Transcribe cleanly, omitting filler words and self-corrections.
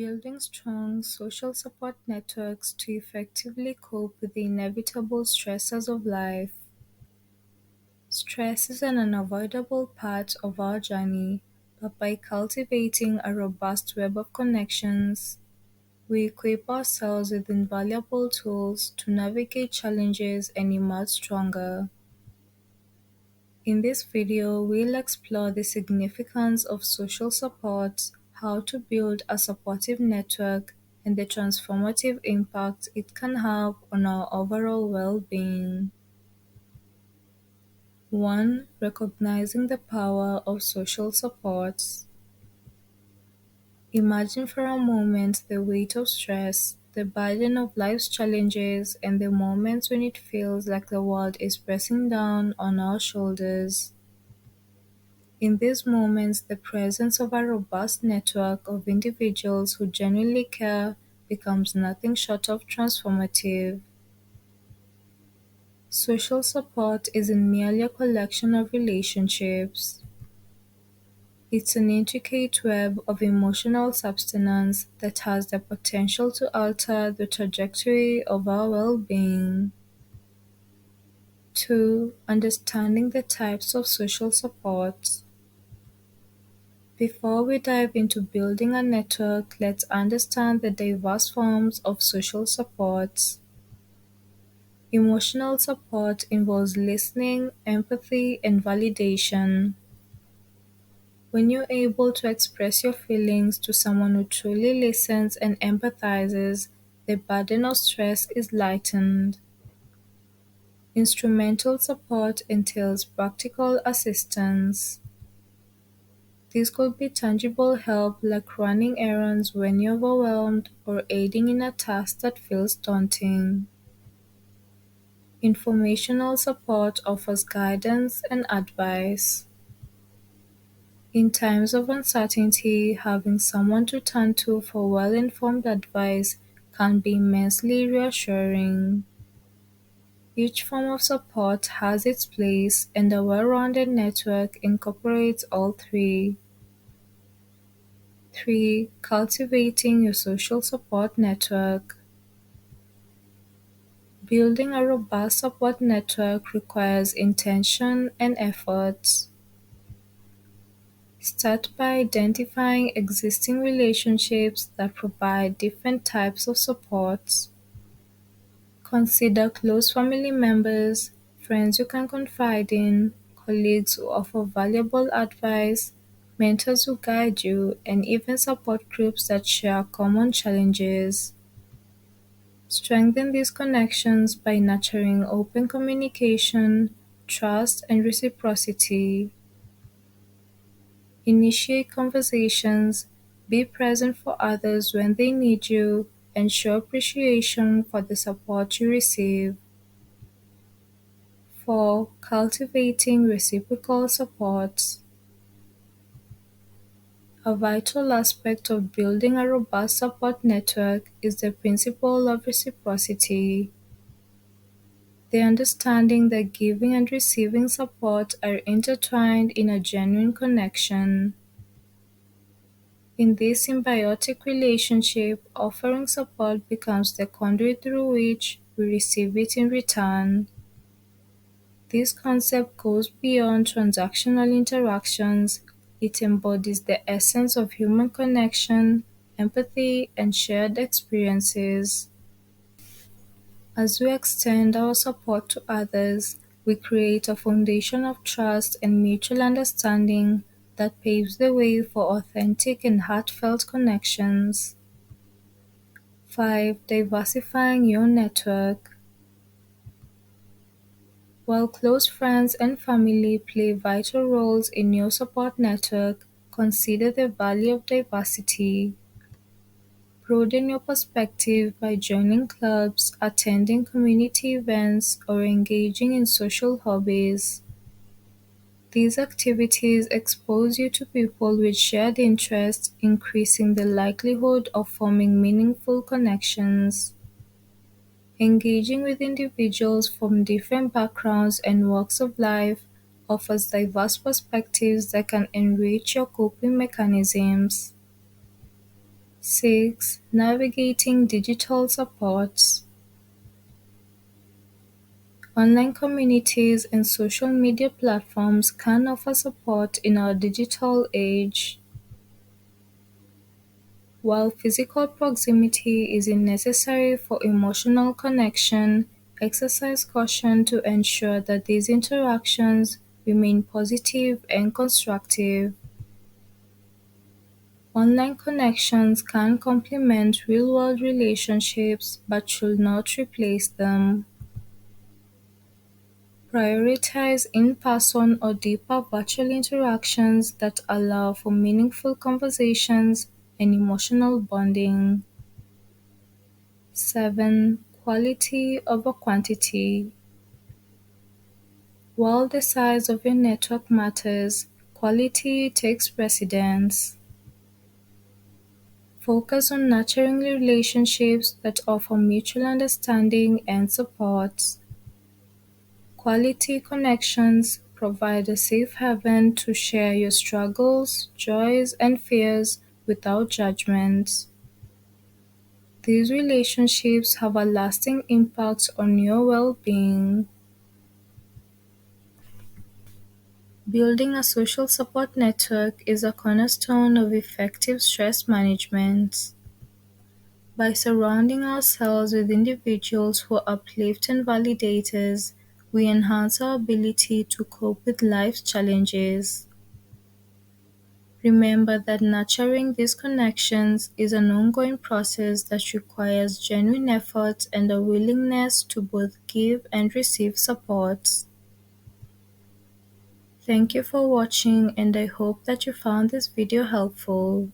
Building strong social support networks to effectively cope with the inevitable stresses of life. Stress is an unavoidable part of our journey, but by cultivating a robust web of connections, we equip ourselves with invaluable tools to navigate challenges and emerge stronger. In this video, we'll explore the significance of social support, how to build a supportive network, and the transformative impact it can have on our overall well-being. 1. Recognizing the power of social support. Imagine for a moment the weight of stress, the burden of life's challenges, and the moments when it feels like the world is pressing down on our shoulders. In these moments, the presence of a robust network of individuals who genuinely care becomes nothing short of transformative. Social support isn't merely a collection of relationships. It's an intricate web of emotional substance that has the potential to alter the trajectory of our well-being. 2. Understanding the types of social support. Before we dive into building a network, let's understand the diverse forms of social support. Emotional support involves listening, empathy, and validation. When you're able to express your feelings to someone who truly listens and empathizes, the burden of stress is lightened. Instrumental support entails practical assistance. This could be tangible help like running errands when you're overwhelmed or aiding in a task that feels daunting. Informational support offers guidance and advice. In times of uncertainty, having someone to turn to for well-informed advice can be immensely reassuring. Each form of support has its place, and a well-rounded network incorporates all three. 3. Cultivating your social support network. Building a robust support network requires intention and effort. Start by identifying existing relationships that provide different types of support. Consider close family members, friends you can confide in, colleagues who offer valuable advice, mentors who guide you, and even support groups that share common challenges. Strengthen these connections by nurturing open communication, trust, and reciprocity. Initiate conversations, be present for others when they need you, and show appreciation for the support you receive. 4. Cultivating reciprocal support. A vital aspect of building a robust support network is the principle of reciprocity. The understanding that giving and receiving support are intertwined in a genuine connection. In this symbiotic relationship, offering support becomes the conduit through which we receive it in return. This concept goes beyond transactional interactions. It embodies the essence of human connection, empathy, and shared experiences. As we extend our support to others, we create a foundation of trust and mutual understanding that paves the way for authentic and heartfelt connections. 5. Diversifying your network. While close friends and family play vital roles in your support network, consider the value of diversity. Broaden your perspective by joining clubs, attending community events, or engaging in social hobbies. These activities expose you to people with shared interests, increasing the likelihood of forming meaningful connections. Engaging with individuals from different backgrounds and walks of life offers diverse perspectives that can enrich your coping mechanisms. 6. Navigating digital supports. Online communities and social media platforms can offer support in our digital age. While physical proximity is necessary for emotional connection, exercise caution to ensure that these interactions remain positive and constructive. Online connections can complement real-world relationships but should not replace them. Prioritize in-person or deeper virtual interactions that allow for meaningful conversations and emotional bonding. 7. Quality over quantity. While the size of your network matters, quality takes precedence. Focus on nurturing relationships that offer mutual understanding and support. Quality connections provide a safe haven to share your struggles, joys, and fears without judgment. These relationships have a lasting impact on your well-being. Building a social support network is a cornerstone of effective stress management. By surrounding ourselves with individuals who uplift and validate us, we enhance our ability to cope with life's challenges. Remember that nurturing these connections is an ongoing process that requires genuine effort and a willingness to both give and receive support. Thank you for watching, and I hope that you found this video helpful.